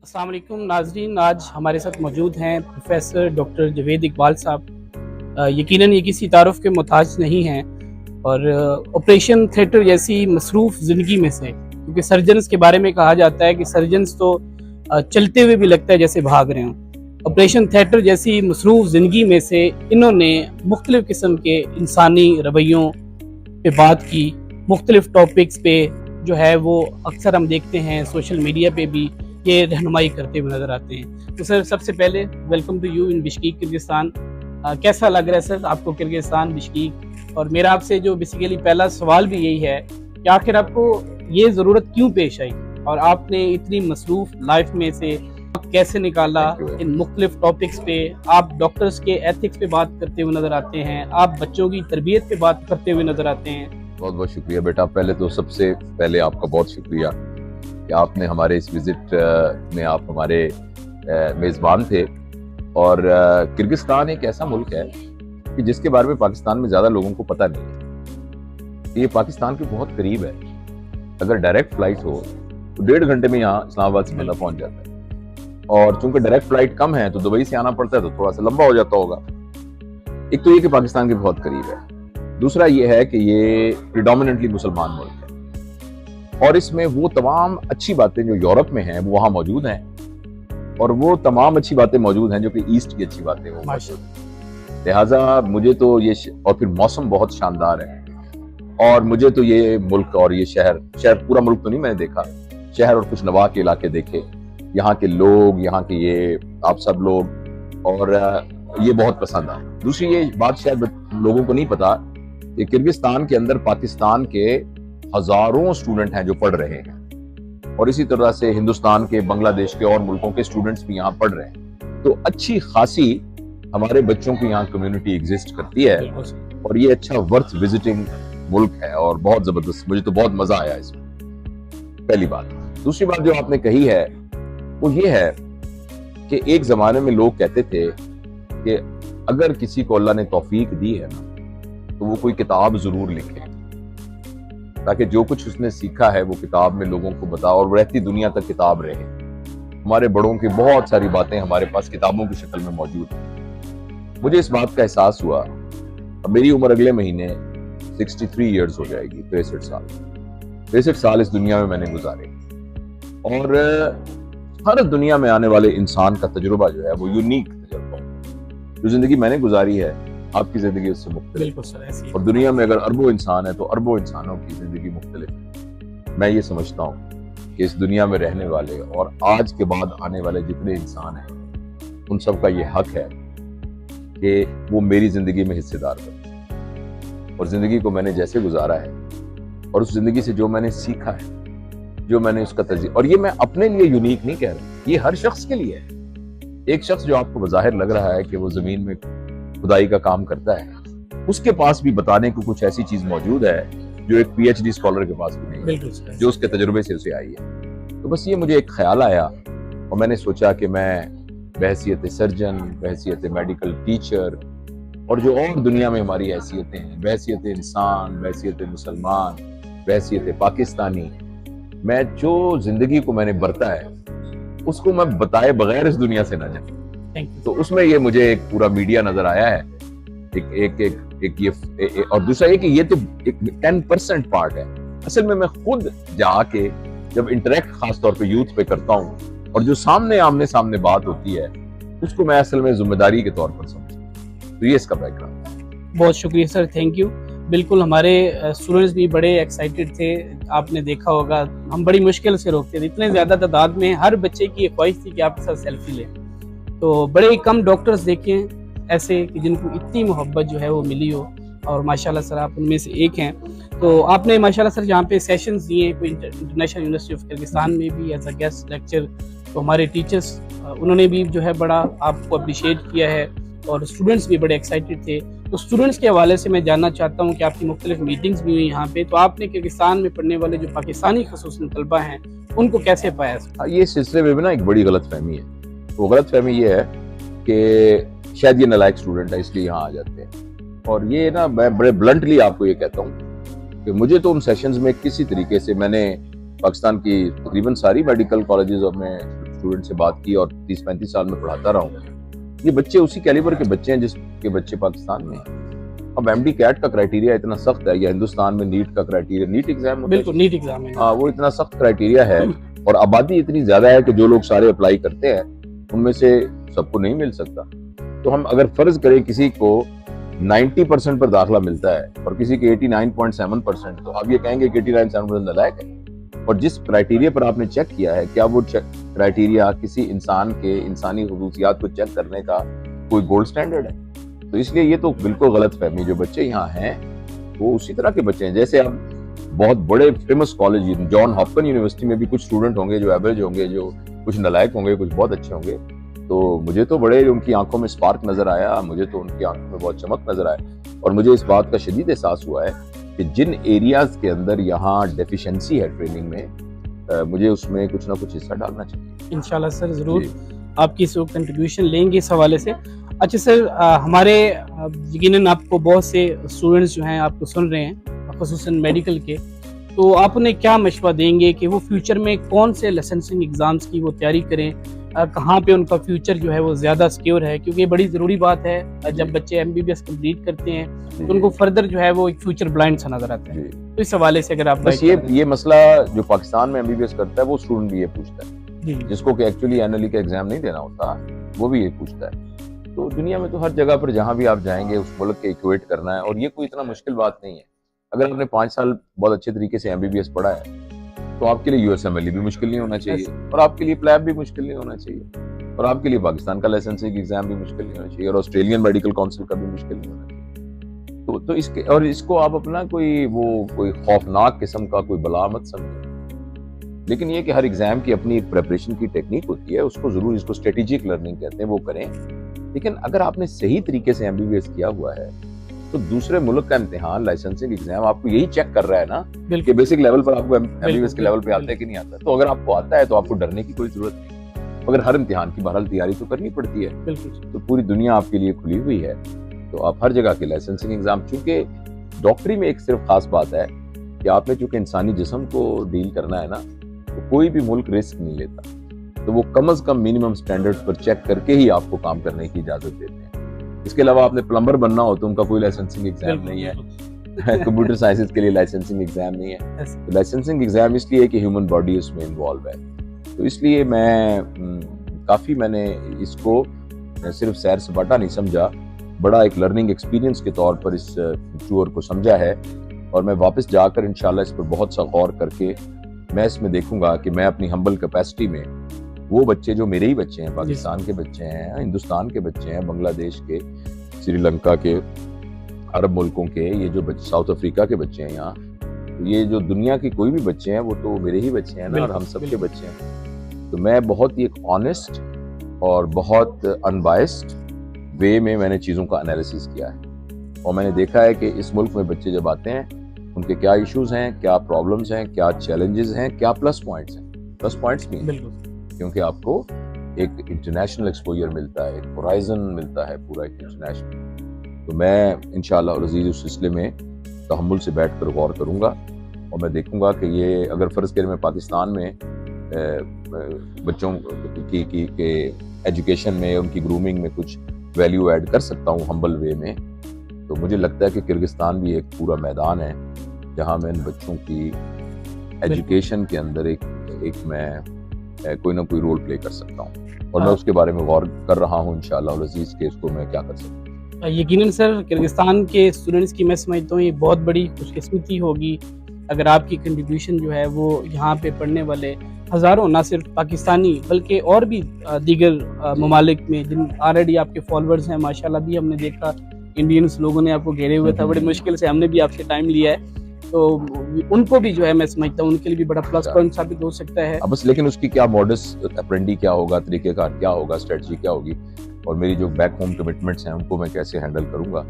अस्सलाम वालेकुम नाजरीन, आज हमारे साथ मौजूद हैं प्रोफेसर डॉक्टर जवेद इकबाल साहब। यकीनन ये किसी तारुफ के मोहताज नहीं हैं और ऑपरेशन थिएटर जैसी मसरूफ़ ज़िंदगी में से, क्योंकि सर्जन्स के बारे में कहा जाता है कि सर्जन्स तो चलते हुए भी लगता है जैसे भाग रहे हों। ऑपरेशन थिएटर जैसी मसरूफ़ ज़िंदगी में से इन्होंने मुख्तलिफ़ किस्म के इंसानी रवैयों पे बात की, मुख्तलिफ़ टॉपिक्स पे जो है वो अक्सर हम देखते हैं सोशल मीडिया पे भी ये रहनुमाई करते हुए नज़र आते हैं। तो सर, सबसे पहले welcome to you in Bishkek Kyrgyzstan. कैसा लग रहा है सर आपको किर्गिस्तान बिश्कीक? और मेरा आपसे जो बेसिकली पहला सवाल भी यही है कि आखिर आपको ये ज़रूरत क्यों पेश आई और आपने इतनी मसरूफ़ लाइफ में से कैसे निकाला? इन मुख्तलिफ टॉपिक्स पे आप डॉक्टर्स के एथिक्स पे बात करते हुए नज़र आते हैं, आप बच्चों की तरबियत पे बात करते हुए नज़र आते हैं। बहुत बहुत शुक्रिया बेटा। पहले तो सबसे पहले आपका बहुत शुक्रिया कि आपने हमारे इस विजिट में आप हमारे मेज़बान थे। और किर्गिस्तान एक ऐसा मुल्क है कि जिसके बारे में पाकिस्तान में ज़्यादा लोगों को पता नहीं है। ये पाकिस्तान के बहुत करीब है। अगर डायरेक्ट फ्लाइट हो तो 1.5 घंटे में यहाँ इस्लामाबाद से बंदा पहुँच जाता है, और चूंकि डायरेक्ट फ्लाइट कम है तो दुबई से आना पड़ता है तो थोड़ा सा लंबा हो जाता होगा। एक तो ये कि पाकिस्तान के बहुत करीब है, दूसरा ये है कि ये प्रिडोमिनेंटली मुसलमान मुल्क है और इसमें वो तमाम अच्छी बातें जो यूरोप में हैं वो वहाँ मौजूद हैं, और वो तमाम अच्छी बातें मौजूद हैं जो कि ईस्ट की अच्छी बातें हो मौजूद हैं। लिहाजा मुझे तो ये और फिर मौसम बहुत शानदार है, और मुझे तो ये मुल्क और ये शहर पूरा मुल्क तो नहीं मैंने देखा, शहर और कुछ नवा के इलाके देखे, यहाँ के लोग, यहाँ के ये आप सब लोग, और ये बहुत पसंद आया। दूसरी ये बात शायद लोगों को नहीं पता कि किर्गिस्तान के अंदर पाकिस्तान के हजारों स्टूडेंट हैं जो पढ़ रहे हैं, और इसी तरह से हिंदुस्तान के, बांग्लादेश के और मुल्कों के स्टूडेंट्स भी यहाँ पढ़ रहे हैं। तो अच्छी खासी हमारे बच्चों की यहाँ कम्युनिटी एग्जिस्ट करती है, और ये अच्छा वर्थ विजिटिंग मुल्क है और बहुत जबरदस्त। मुझे तो बहुत मजा आया इसमें, पहली बात। दूसरी बात जो आपने कही है वो ये है कि एक जमाने में लोग कहते थे कि अगर किसी को अल्लाह ने तौफीक दी है ना तो वो कोई किताब जरूर लिखे, ताकि जो कुछ उसने सीखा है वो किताब में लोगों को बता और रहती दुनिया तक किताब रहे। हमारे बड़ों की बहुत सारी बातें हमारे पास किताबों की शक्ल में मौजूद हैं। मुझे इस बात का एहसास हुआ, अब मेरी उम्र अगले महीने 63 ईयर्स हो जाएगी, 63 साल इस दुनिया में मैंने गुजारे, और हर दुनिया में आने वाले इंसान का तजुर्बा जो है वो यूनिक तजुर्बा है। जो जिंदगी मैंने गुजारी है आपकी जिंदगी उससे मुख्तलिफ है, और दुनिया में अगर अरबों इंसान है तो अरबों इंसानों की जिंदगी मुख्तलिफ है। मैं ये समझता हूँ कि इस दुनिया में रहने वाले और आज के बाद आने वाले जितने इंसान हैं उन सब का ये हक है कि वो मेरी जिंदगी में हिस्सेदार बने, और जिंदगी को मैंने जैसे गुजारा है और उस जिंदगी से जो मैंने सीखा है, जो मैंने उसका और ये मैं अपने लिए यूनिक नहीं कह रहा, ये हर शख्स के लिए है। एक शख्स जो आपको बज़ाहिर लग रहा है कि वो जमीन में खुदाई का काम करता है, उसके पास भी बताने को कुछ ऐसी चीज मौजूद है जो एक पीएचडी स्कॉलर के पास भी नहीं है, जो उसके तजुर्बे से उसे आई है। तो बस ये मुझे एक ख्याल आया, और मैंने सोचा कि मैं बहैसियत सर्जन, बहैसियत मेडिकल टीचर, और जो और दुनिया में हमारी हैसियतें हैं, बहैसियत इंसान, बहैसियत मुसलमान, बहैसियत पाकिस्तानी, मैं जो जिंदगी को मैंने बरता है उसको मैं बताए बगैर इस दुनिया से ना जाऊं। तो उसमें ये मुझे एक पूरा मीडिया नजर आया है, और दूसरा ये कि ये तो एक 10% पार्ट है। असल में मैं खुद जाके जब इंटरेक्ट खास तौर पे यूथ पे करता हूँ, और जो आमने सामने बात होती है उसको मैं असल में जिम्मेदारी के तौर पर समझता हूँ। तो ये इसका बैकग्राउंड। बहुत शुक्रिया सर, थैंक यू। बिल्कुल, हमारे स्टूडेंट्स भी बड़े एक्साइटेड थे। आपने देखा होगा हम बड़ी मुश्किल से रोकते थे, इतने ज़्यादा तादाद में हर बच्चे की ख्वाहिश थी कि आपके साथ सेल्फी लें। तो बड़े ही कम डॉक्टर्स देखे हैं ऐसे कि जिनको इतनी मोहब्बत जो है वो मिली हो, और माशाल्लाह सर आप उनमें से एक हैं। तो आपने माशाल्लाह सर यहाँ पे सेशंस दिए कोई इंटरनेशनल यूनिवर्सिटी ऑफ किर्गिस्तान में भी एज अ गेस्ट लेक्चर, तो हमारे टीचर्स उन्होंने भी जो है बड़ा आपको अप्रिशिएट किया है, और स्टूडेंट्स भी बड़े एक्साइटेड थे। तो स्टूडेंट्स के हवाले से मैं जानना चाहता हूँ कि आपकी मुख्तलिफ मीटिंग्स भी हुई यहाँ पे, तो आपने किर्गिस्तान में पढ़ने वाले जो पाकिस्तानी खसूसन तलबा हैं उनको कैसे पाया? ये सिलसिले में भी ना एक बड़ी गलत फहमी है। वो गलत फहमी ये है कि शायद ये नालायक स्टूडेंट है इसलिए यहाँ आ जाते हैं, और ये ना मैं बड़े ब्लंटली आपको ये कहता हूँ कि मुझे तो उन सेशंस में किसी तरीके से, मैंने पाकिस्तान की तकरीबन सारी मेडिकल कॉलेजेस में اسٹوڈنٹ سے بات کی اور 30-35 سال میں پڑھاتا رہا ہوں، یہ بچے اسی کیلیبر کے بچے ہیں جس کے بچے پاکستان میں ہیں۔ اب ایم ڈی کیٹ کا کرائیٹیریا اتنا سخت ہے، یا ہندوستان میں نیٹ کا کرائیٹیریا، نیٹ ایگزام بالکل نیٹ ایگزام ہے، ہاں وہ اتنا سخت کرائیٹیریا ہے، اور آبادی اتنی زیادہ ہے کہ جو لوگ سارے اپلائی کرتے ہیں ان میں سے سب کو نہیں مل سکتا۔ تو ہم اگر فرض کریں کسی کو 90% پر داخلہ ملتا ہے اور کسی کے 89.7%، تو آپ یہ کہیں گے کہ 89.7% نالائق ہے۔ اور جس کرائیٹیریا پر آپ نے چیک کیا ہے، کیا وہ کرائیٹیریا کسی انسان کے انسانی خصوصیات کو چیک کرنے کا کوئی گولڈ سٹینڈرڈ ہے؟ تو اس لیے یہ تو بالکل غلط فہمی، جو بچے یہاں ہیں وہ اسی طرح کے بچے ہیں جیسے اب بہت بڑے فیمس کالج، جان ہاپکن یونیورسٹی میں بھی کچھ اسٹوڈنٹ ہوں گے جو ایوریج ہوں گے، جو کچھ نالائق ہوں گے، کچھ بہت اچھے ہوں گے۔ تو مجھے تو بڑے ان کی آنکھوں میں اسپارک نظر آیا، مجھے تو ان کی آنکھوں میں بہت چمک نظر آیا، اور مجھے اس بات کا شدید احساس ہوا ہے کہ جن ایریاز کے اندر یہاں ڈیفیشنسی ہے ٹریننگ میں، مجھے اس میں کچھ نہ کچھ حصہ ڈالنا چاہیے۔ انشاءاللہ سر ضرور آپ کی اس وقت کنٹریبیوشن لیں گے اس حوالے سے۔ اچھا سر، ہمارے یقیناً آپ کو بہت سے اسٹوڈنٹس جو ہیں آپ کو سن رہے ہیں خصوصاً میڈیکل کے، تو آپ انہیں کیا مشورہ دیں گے کہ وہ فیوچر میں کون سے لائسنسنگ ایگزامز کی وہ تیاری کریں، کہاں پہ ان کا فیوچر جو ہے وہ زیادہ سیکیور ہے؟ کیونکہ یہ بڑی ضروری بات ہے، جب بچے M B B S complete کرتے ہیں تو ان کو فردر جو ہے وہ ایک فیوچر بلائنڈ سا نظر آتا ہے۔ تو اس حوالے سے اگر آپ بس یہ مسئلہ جو پاکستان میں ایم بی بی ایس کرتا ہے وہ اسٹوڈنٹ بھی یہ پوچھتا ہے، جس کو کہ ایکچولی این ایل ای کا ایگزام نہیں دینا ہوتا، وہ بھی یہ پوچھتا ہے۔ تو دنیا میں تو ہر جگہ پر جہاں بھی آپ جائیں گے اس ملک کے ایکویٹ کرنا ہے، اور یہ کوئی اتنا مشکل بات نہیں ہے۔ اگر آپ نے 5 سال بہت اچھے طریقے سے ایم بی بی ایس پڑھا ہے تو آپ کے لیے U S M L E بھی مشکل نہیں ہونا چاہیے، اور آپ کے لیے پلیب بھی مشکل نہیں ہونا چاہیے، اور آپ کے لیے پاکستان کا لائسنسنگ ایگزام بھی مشکل نہیں ہونا چاہیے، اور آسٹریلین میڈیکل کونسل کا بھی مشکل نہیں ہونا چاہیے۔ تو اس کے، اور اس کو آپ اپنا کوئی خوفناک قسم کا کوئی بلا مت سمجھیں، لیکن یہ کہ ہر ایگزام کی اپنی پریپریشن کی ٹیکنیک ہوتی ہے، اس کو ضرور، اس کو اسٹریٹجک لرننگ کہتے ہیں، وہ کریں۔ لیکن اگر آپ نے صحیح طریقے سے ایم بی بی ایس کیا ہوا ہے تو دوسرے ملک کا امتحان، لائسنسنگ ایگزام آپ کو یہی چیک کر رہا ہے نا کہ بیسک لیول پر آپ کو ایم بی بی ایس کے لیول پہ آتا ہے کہ نہیں آتا۔ تو اگر آپ کو آتا ہے تو آپ کو ڈرنے کی کوئی ضرورت نہیں، مگر ہر امتحان کی بہرحال تیاری تو کرنی پڑتی ہے۔ تو پوری دنیا آپ کے لیے کھلی ہوئی ہے، تو آپ ہر جگہ کے لائسنسنگ ایگزام، چونکہ ڈاکٹری میں ایک صرف خاص بات ہے کہ آپ نے چونکہ انسانی جسم کو ڈیل کرنا ہے نا، تو کوئی بھی ملک رسک نہیں لیتا، تو وہ کم از کم منیمم سٹینڈرڈز پر چیک کر کے ہی آپ کو کام کرنے کی اجازت دیتے ہیں۔ اس کے علاوہ آپ نے پلمبر بننا ہو تو ان کا کوئی لائسنسنگ ایگزام نہیں ہے، کمپیوٹر سائنسز کے لیے لائسنسنگ ایگزام نہیں ہے۔ لائسنسنگ ایگزام اس لیے کہ ہیومن باڈی اس میں انوالو ہے، تو اس لیے میں نے اس کو صرف سیر سپاٹا نہیں سمجھا، بڑا ایک لرننگ ایکسپیرینس کے طور پر اس ٹور کو سمجھا ہے، اور میں واپس جا کر انشاءاللہ اس پر بہت سا غور کر کے میں اس میں دیکھوں گا کہ میں اپنی ہمبل کیپیسٹی میں وہ بچے جو میرے ہی بچے ہیں، پاکستان کے بچے ہیں، ہندوستان کے بچے ہیں، بنگلہ دیش کے، سری لنکا کے، عرب ملکوں کے، یہ جو بچے ساؤتھ افریقہ کے بچے ہیں یہاں، یہ جو دنیا کے کوئی بھی بچے ہیں وہ تو میرے ہی بچے ہیں نا، اور ہم سب کے بچے ہیں۔ تو میں بہت ہی ایک آنیسٹ اور بہت انبائسڈ وے میں نے چیزوں کا انالیسس کیا ہے، اور میں نے دیکھا ہے کہ اس ملک میں بچے جب آتے ہیں ان کے کیا ایشوز ہیں، کیا پرابلمز ہیں، کیا چیلنجز ہیں، کیا پلس پوائنٹس ہیں۔ پلس پوائنٹس بھی ہیں کیونکہ آپ کو ایک انٹرنیشنل ایکسپوجر ملتا ہے، ایک ہورائزن ملتا ہے پورا ایک انٹرنیشنل۔ تو میں انشاءاللہ العزیز اس سلسلے میں تحمل سے بیٹھ کر غور کروں گا، اور میں دیکھوں گا کہ یہ اگر فرض کریں میں پاکستان میں بچوں کی ایجوکیشن میں، ان کی گرومنگ میں کچھ ویلیو ایڈ کر سکتا ہوں ہمبل وے میں، تو مجھے لگتا ہے کہ کرغزستان بھی ایک پورا میدان ہے جہاں میں ان بچوں کی ایجوکیشن کے اندر ایک میں کوئی نہ کوئی رول پلے کر سکتا ہوں، اور میں اس کے بارے میں غور کر رہا ہوں انشاءاللہ العزیز کہ اس کو میں کیا کر سکتا ہوں۔ یقیناً سر، کرغزستان کے اسٹوڈنٹس کی میں سمجھتا ہوں یہ بہت بڑی خوش قسمتی ہوگی اگر آپ کی کنٹریبیوشن جو ہے وہ یہاں پہ پڑھنے والے ہزاروں، نہ صرف پاکستانی بلکہ اور بھی دیگر ممالک میں جن آلریڈی آپ کے فالوورز ہیں، ماشاءاللہ بھی ہم نے دیکھا انڈینس لوگوں نے آپ کو گھیرے ہوئے تھا، بڑی مشکل سے ہم نے بھی آپ سے ٹائم لیا ہے، تو ان کو بھی جو ہے میں سمجھتا ہوں ان کے لیے بھی بڑا پلس پوائنٹ ثابت ہو سکتا ہے۔ بس لیکن اس کی کیا موڈس اپرینڈی کیا ہوگا، طریقہ کار کیا ہوگا، اسٹریٹجی کیا ہوگی، اور میری جو بیک ہوم کمٹمنٹس ہیں ان کو میں کیسے ہینڈل کروں گا،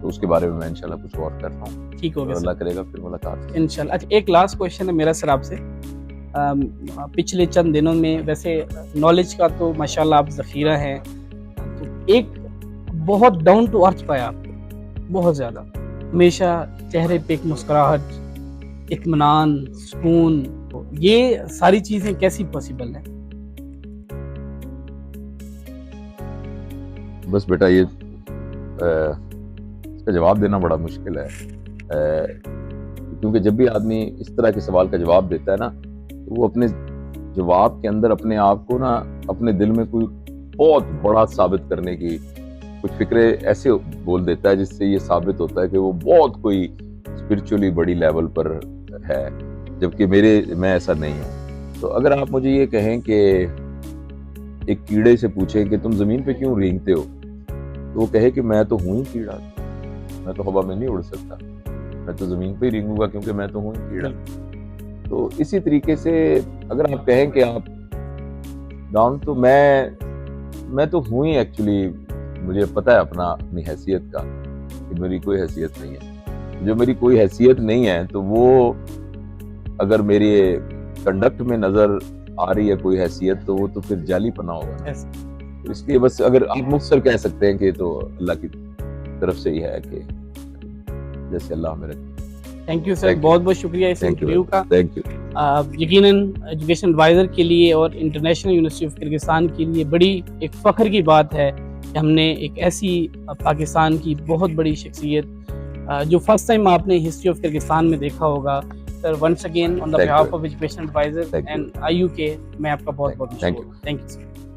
تو اس کے بارے میں انشاءاللہ کچھ غور کرتا ہوں۔ ٹھیک ہوگا، اللہ کرے گا پھر ملاقات انشاءاللہ۔ اچھا، ایک لاسٹ کویشچن ہے میرا سر آپ سے۔ پچھلے چند دنوں میں ویسے نالج کا تو ماشاءاللہ آپ ذخیرہ ہیں، تو ایک بہت ڈاؤن ٹو ارتھ پایا آپ کو، بہت زیادہ، ہمیشہ چہرے پہ ایک مسکراہٹ، اطمینان، سکون، یہ ساری چیزیں کیسی پاسبل ہیں؟ बस बेटा ये इसका जवाब देना बड़ा मुश्किल है, क्योंकि जब भी आदमी इस तरह के सवाल का जवाब देता है ना, तो वो अपने जवाब के अंदर अपने आप को ना अपने दिल में कोई बहुत बड़ा साबित करने की कुछ फिक्रे ऐसे बोल देता है जिससे ये साबित होता है कि वो बहुत कोई स्पिरिचुअली बड़ी लेवल पर है, जबकि मैं ऐसा नहीं हूँ। तो अगर आप मुझे ये कहें कि एक कीड़े से पूछें कि तुम जमीन पे क्यों रेंगते हो, तो वो कहे कि मैं तो हूँ ही कीड़ा, मैं तो हवा में नहीं उड़ सकता, मैं तो जमीन पे ही रेंगूंगा क्योंकि मैं तो हूँ ही कीड़ा। तो इसी तरीके से अगर आप कहें कि आप डाउन, तो मैं तो हूँ ही एक्चुअली, मुझे पता है अपनी हैसियत का कि मेरी कोई हैसियत नहीं है। जो मेरी कोई हैसियत नहीं है तो वो अगर मेरे कंडक्ट में नजर आ रही है कोई हैसियत, तो वो तो फिर जाली पना होगा। तो इसलिए बस अगर आप मुख्तसर कह सकते हैं कि तो अल्लाह की तरफ से ही है कि जैसे अल्लाह में रखे। थैंक यू सर, बहुत बहुत शुक्रिया इस इंटरव्यू का। Thank you. यकीनन एजुकेशन एडवाइज़र के लिए और इंटरनेशनल यूनिवर्सिटी ऑफ किर्गिस्तान के लिए बड़ी एक फ़ख्र की बात है कि हमने एक ऐसी पाकिस्तान की बहुत बड़ी शख्सियत जो फर्स्ट टाइम आपने हिस्ट्री ऑफ किर्गिस्तान में देखा होगा। Sir once again on the behalf of education adviser and IUK मैं आपका बहुत बहुत थैंक यू सर।